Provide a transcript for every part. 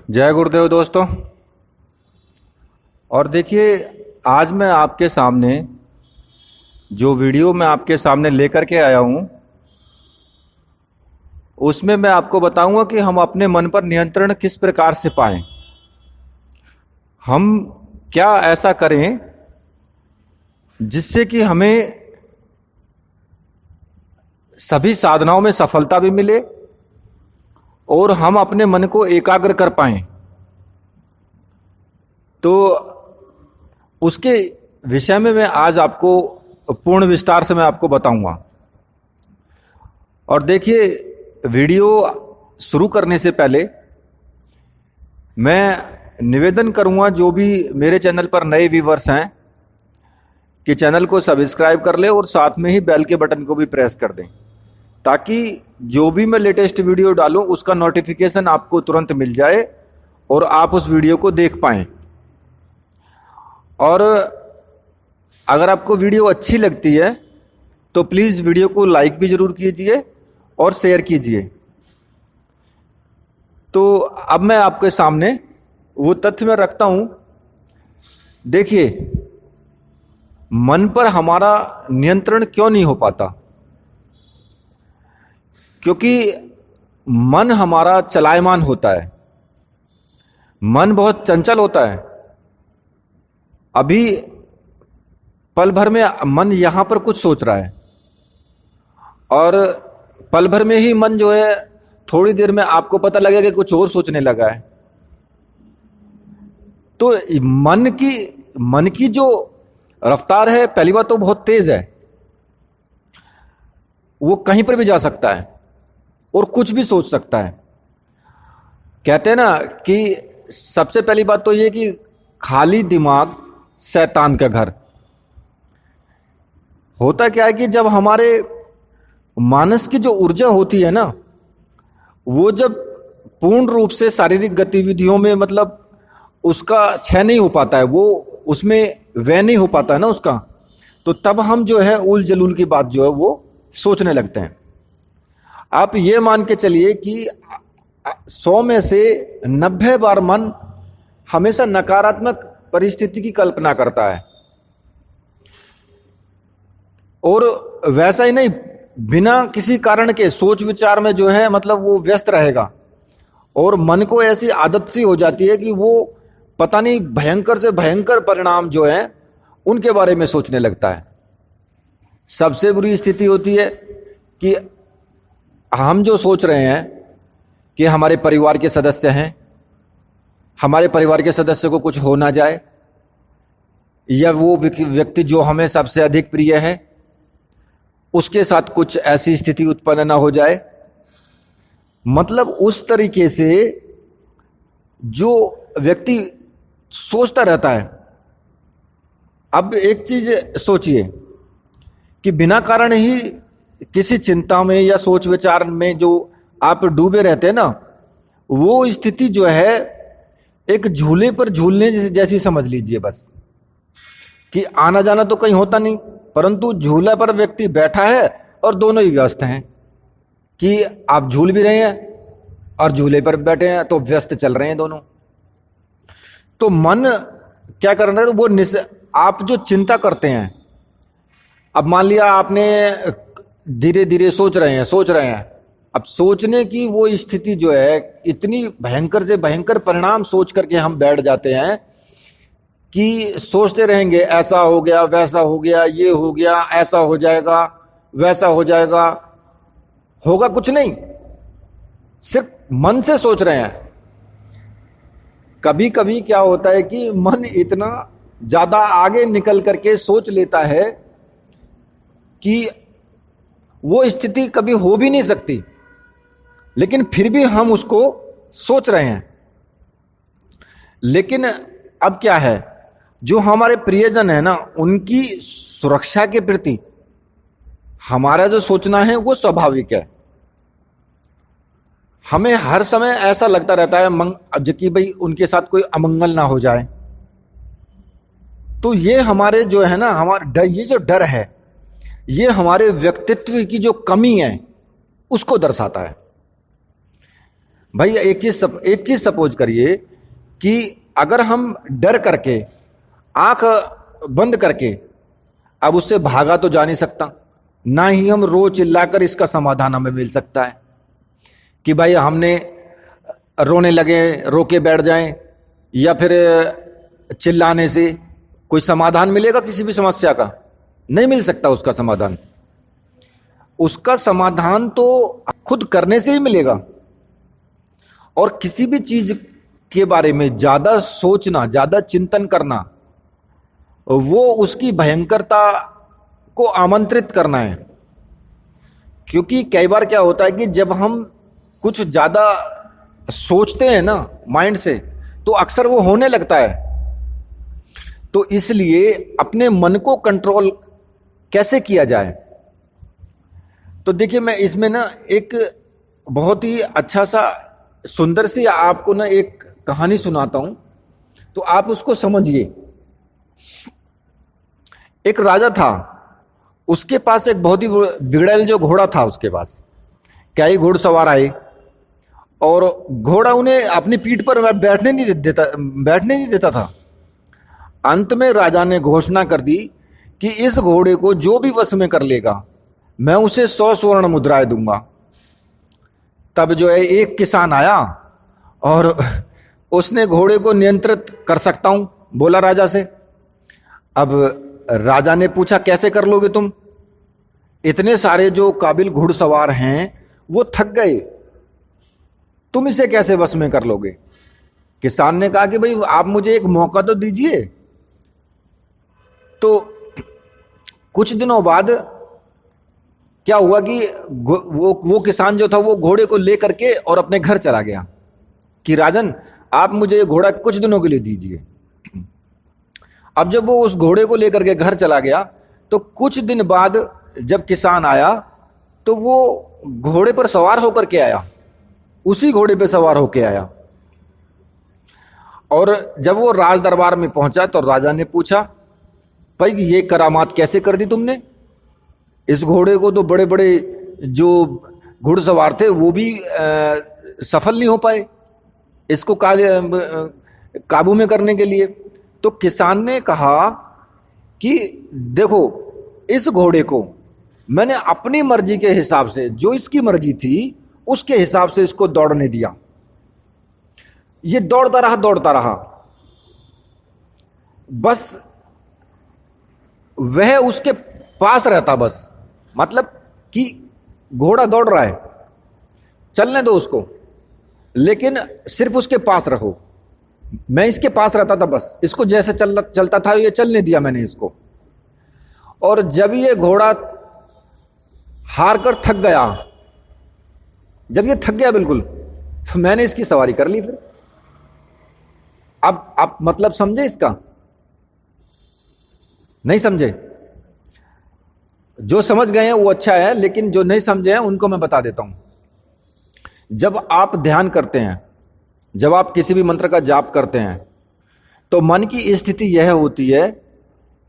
जय गुरुदेव दोस्तों। और देखिए, आज मैं आपके सामने जो वीडियो मैं आपके सामने लेकर के आया हूं, उसमें मैं आपको बताऊंगा कि हम अपने मन पर नियंत्रण किस प्रकार से पाएं। हम क्या ऐसा करें जिससे कि हमें सभी साधनाओं में सफलता भी मिले और हम अपने मन को एकाग्र कर पाएं। तो उसके विषय में मैं आज आपको पूर्ण विस्तार से मैं आपको बताऊंगा। और देखिए, वीडियो शुरू करने से पहले मैं निवेदन करूंगा, जो भी मेरे चैनल पर नए व्यूवर्स हैं, कि चैनल को सब्सक्राइब कर ले और साथ में ही बेल के बटन को भी प्रेस कर दें, ताकि जो भी मैं लेटेस्ट वीडियो डालूं उसका नोटिफिकेशन आपको तुरंत मिल जाए और आप उस वीडियो को देख पाएं। और अगर आपको वीडियो अच्छी लगती है तो प्लीज़ वीडियो को लाइक भी ज़रूर कीजिए और शेयर कीजिए। तो अब मैं आपके सामने वो तथ्य में रखता हूं। देखिए, मन पर हमारा नियंत्रण क्यों नहीं हो पाता? क्योंकि मन हमारा चलायमान होता है, मन बहुत चंचल होता है। अभी पल भर में मन यहां पर कुछ सोच रहा है और पल भर में ही मन जो है, थोड़ी देर में आपको पता लगेगा कि कुछ और सोचने लगा है। तो मन की जो रफ्तार है, पहली बात तो बहुत तेज है, वो कहीं पर भी जा सकता है और कुछ भी सोच सकता है। कहते हैं ना कि सबसे पहली बात तो ये कि खाली दिमाग शैतान का घर। होता क्या है कि जब हमारे मानस की जो ऊर्जा होती है ना, वो जब पूर्ण रूप से शारीरिक गतिविधियों में मतलब उसका क्षय नहीं हो पाता है, वो उसमें व्यय नहीं हो पाता है ना उसका, तो तब हम जो है उल जलूल की बात जो है वो सोचने लगते हैं। आप ये मान के चलिए कि 100 में से 90 बार मन हमेशा नकारात्मक परिस्थिति की कल्पना करता है। और वैसा ही नहीं, बिना किसी कारण के सोच विचार में जो है मतलब वो व्यस्त रहेगा और मन को ऐसी आदत सी हो जाती है कि वो पता नहीं भयंकर से भयंकर परिणाम जो है उनके बारे में सोचने लगता है। सबसे बुरी स्थिति होती है कि हम जो सोच रहे हैं कि हमारे परिवार के सदस्य हैं, हमारे परिवार के सदस्य को कुछ हो ना जाए, या वो व्यक्ति जो हमें सबसे अधिक प्रिय है उसके साथ कुछ ऐसी स्थिति उत्पन्न ना हो जाए। मतलब उस तरीके से जो व्यक्ति सोचता रहता है। अब एक चीज सोचिए कि बिना कारण ही किसी चिंता में या सोच विचार में जो आप डूबे रहते हैं ना, वो स्थिति जो है एक झूले पर झूलने जैसी समझ लीजिए। बस कि आना जाना तो कहीं होता नहीं, परंतु झूला पर व्यक्ति बैठा है और दोनों ही व्यस्त हैं, कि आप झूल भी रहे हैं और झूले पर बैठे हैं, तो व्यस्त चल रहे हैं दोनों। तो मन क्या कर रहा है, तो वो आप जो चिंता करते हैं, अब मान लिया आपने धीरे धीरे सोच रहे हैं, अब सोचने की वो स्थिति जो है इतनी भयंकर से भयंकर परिणाम सोच करके हम बैठ जाते हैं कि सोचते रहेंगे ऐसा हो गया, वैसा हो गया, ये हो गया, ऐसा हो जाएगा, वैसा हो जाएगा। होगा कुछ नहीं, सिर्फ मन से सोच रहे हैं। कभी कभी क्या होता है कि मन इतना ज्यादा आगे निकल करके सोच लेता है कि वो स्थिति कभी हो भी नहीं सकती, लेकिन फिर भी हम उसको सोच रहे हैं। लेकिन अब क्या है, जो हमारे प्रियजन है ना, उनकी सुरक्षा के प्रति हमारा जो सोचना है वो स्वाभाविक है। हमें हर समय ऐसा लगता रहता है कि भाई उनके साथ कोई अमंगल ना हो जाए। तो ये हमारे जो है ना, हमारा डर, ये जो डर है, ये हमारे व्यक्तित्व की जो कमी है उसको दर्शाता है। भाई एक चीज सपोज करिए कि अगर हम डर करके आंख बंद करके अब उससे भागा तो जा नहीं सकता, ना ही हम रो चिल्लाकर इसका समाधान हमें मिल सकता है कि भाई हमने रोने लगे रो के बैठ जाएं, या फिर चिल्लाने से कोई समाधान मिलेगा किसी भी समस्या का? नहीं मिल सकता उसका समाधान। उसका समाधान तो खुद करने से ही मिलेगा। और किसी भी चीज के बारे में ज्यादा सोचना, ज्यादा चिंतन करना, वो उसकी भयंकरता को आमंत्रित करना है। क्योंकि कई बार क्या होता है कि जब हम कुछ ज्यादा सोचते हैं ना माइंड से, तो अक्सर वो होने लगता है। तो इसलिए अपने मन को कंट्रोल कैसे किया जाए? तो देखिए, मैं इसमें ना एक बहुत ही अच्छा सा सुंदर सी आपको ना एक कहानी सुनाता हूं, तो आप उसको समझिए। एक राजा था, उसके पास एक बहुत ही बिगड़ैल जो घोड़ा था उसके पास। क्या ही घुड़सवार आए और घोड़ा उन्हें अपनी पीठ पर बैठने नहीं देता था। अंत में राजा ने घोषणा कर दी कि इस घोड़े को जो भी वश में कर लेगा मैं उसे 100 स्वर्ण मुद्राएं दूंगा। तब जो है एक किसान आया और उसने घोड़े को नियंत्रित कर सकता हूं, बोला राजा से। अब राजा ने पूछा कैसे कर लोगे तुम? इतने सारे जो काबिल घुड़सवार हैं वो थक गए, तुम इसे कैसे वश में कर लोगे? किसान ने कहा कि भाई आप मुझे एक मौका तो दीजिए। तो कुछ दिनों बाद क्या हुआ कि वो किसान जो था वो घोड़े को लेकर के और अपने घर चला गया कि राजन आप मुझे ये घोड़ा कुछ दिनों के लिए दीजिए। अब जब वो उस घोड़े को लेकर के घर चला गया तो कुछ दिन बाद जब किसान आया तो वो घोड़े पर सवार होकर के आया, उसी घोड़े पे सवार होकर आया। और जब वो राज दरबार में पहुंचा तो राजा ने पूछा, भाई ये करामात कैसे कर दी तुमने? इस घोड़े को तो बड़े बड़े जो घुड़सवार थे वो भी सफल नहीं हो पाए इसको काबू में करने के लिए। तो किसान ने कहा कि देखो, इस घोड़े को मैंने अपनी मर्जी के हिसाब से, जो इसकी मर्जी थी उसके हिसाब से इसको दौड़ने दिया। ये दौड़ता रहा, बस वह उसके पास रहता, बस मतलब कि घोड़ा दौड़ रहा है, चलने दो उसको, लेकिन सिर्फ उसके पास रहो। मैं इसके पास रहता था, बस इसको जैसे चलता था ये चलने दिया मैंने इसको। और जब ये घोड़ा हार कर थक गया, जब ये थक गया बिल्कुल, तो मैंने इसकी सवारी कर ली फिर। अब आप मतलब समझे इसका? नहीं समझे? जो समझ गए हैं वो अच्छा है, लेकिन जो नहीं समझे हैं उनको मैं बता देता हूं। जब आप ध्यान करते हैं, जब आप किसी भी मंत्र का जाप करते हैं, तो मन की स्थिति यह होती है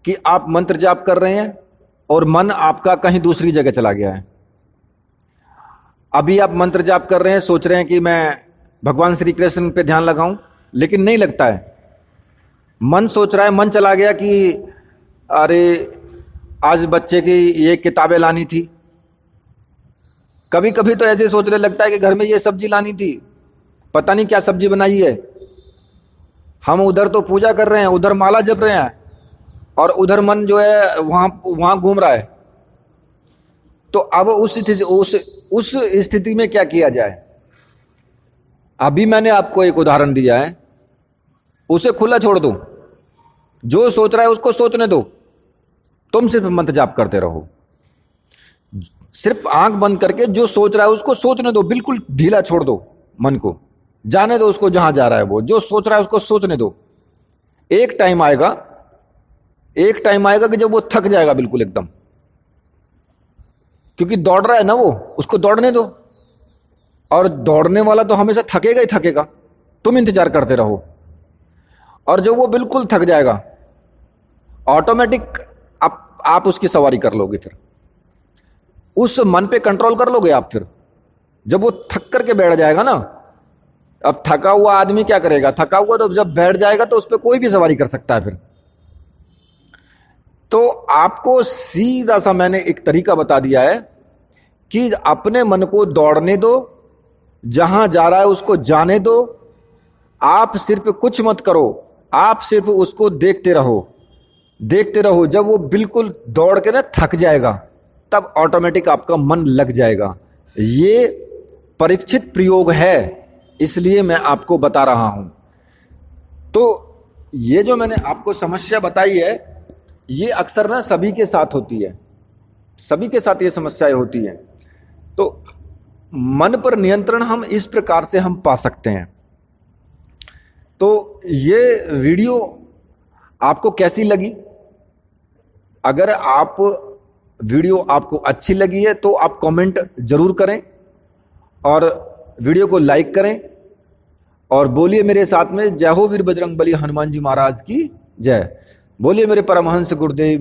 कि आप मंत्र जाप कर रहे हैं और मन आपका कहीं दूसरी जगह चला गया है। अभी आप मंत्र जाप कर रहे हैं, सोच रहे हैं कि मैं भगवान श्री कृष्ण पे ध्यान लगाऊं, लेकिन नहीं लगता है। मन सोच रहा है, मन चला गया कि अरे आज बच्चे की ये किताबें लानी थी। कभी कभी तो ऐसे सोचने लगता है कि घर में ये सब्जी लानी थी, पता नहीं क्या सब्जी बनाई है। हम उधर तो पूजा कर रहे हैं, उधर माला जप रहे हैं, और उधर मन जो है वहां घूम रहा है। तो अब उस स्थिति में क्या किया जाए? अभी मैंने आपको एक उदाहरण दिया है, उसे खुला छोड़ दो, जो सोच रहा है उसको सोचने दो। तुम सिर्फ मंत्र जाप करते रहो, सिर्फ आंख बंद करके जो सोच रहा है उसको सोचने दो, बिल्कुल ढीला छोड़ दो मन को, जाने दो उसको जहां जा रहा है। वो जो सोच रहा है उसको सोचने दो। एक टाइम आएगा कि जब वो थक जाएगा बिल्कुल एकदम, क्योंकि दौड़ रहा है ना वो, उसको दौड़ने दो। और दौड़ने वाला तो हमेशा थकेगा ही थकेगा, तुम इंतजार करते रहो। और जब वो बिल्कुल थक जाएगा, ऑटोमेटिक आप उसकी सवारी कर लोगे। फिर उस मन पे कंट्रोल कर लोगे आप। फिर जब वो थक करके बैठ जाएगा ना, अब थका हुआ आदमी क्या करेगा? थका हुआ तो जब बैठ जाएगा तो उस पर कोई भी सवारी कर सकता है फिर। तो आपको सीधा सा मैंने एक तरीका बता दिया है कि अपने मन को दौड़ने दो, जहां जा रहा है उसको जाने दो। आप सिर्फ कुछ मत करो, आप सिर्फ उसको देखते रहो, देखते रहो। जब वो बिल्कुल दौड़ के ना थक जाएगा तब ऑटोमेटिक आपका मन लग जाएगा। ये परीक्षित प्रयोग है, इसलिए मैं आपको बता रहा हूं। तो ये जो मैंने आपको समस्या बताई है, ये अक्सर ना सभी के साथ होती है, सभी के साथ ये समस्याएं होती हैं। तो मन पर नियंत्रण हम इस प्रकार से हम पा सकते हैं। तो ये वीडियो आपको कैसी लगी? अगर आप वीडियो आपको अच्छी लगी है तो आप कमेंट जरूर करें और वीडियो को लाइक करें और बोलिए मेरे साथ में, जय हो वीर बजरंगबली हनुमान जी महाराज की जय। बोलिए मेरे परमहंस गुरुदेव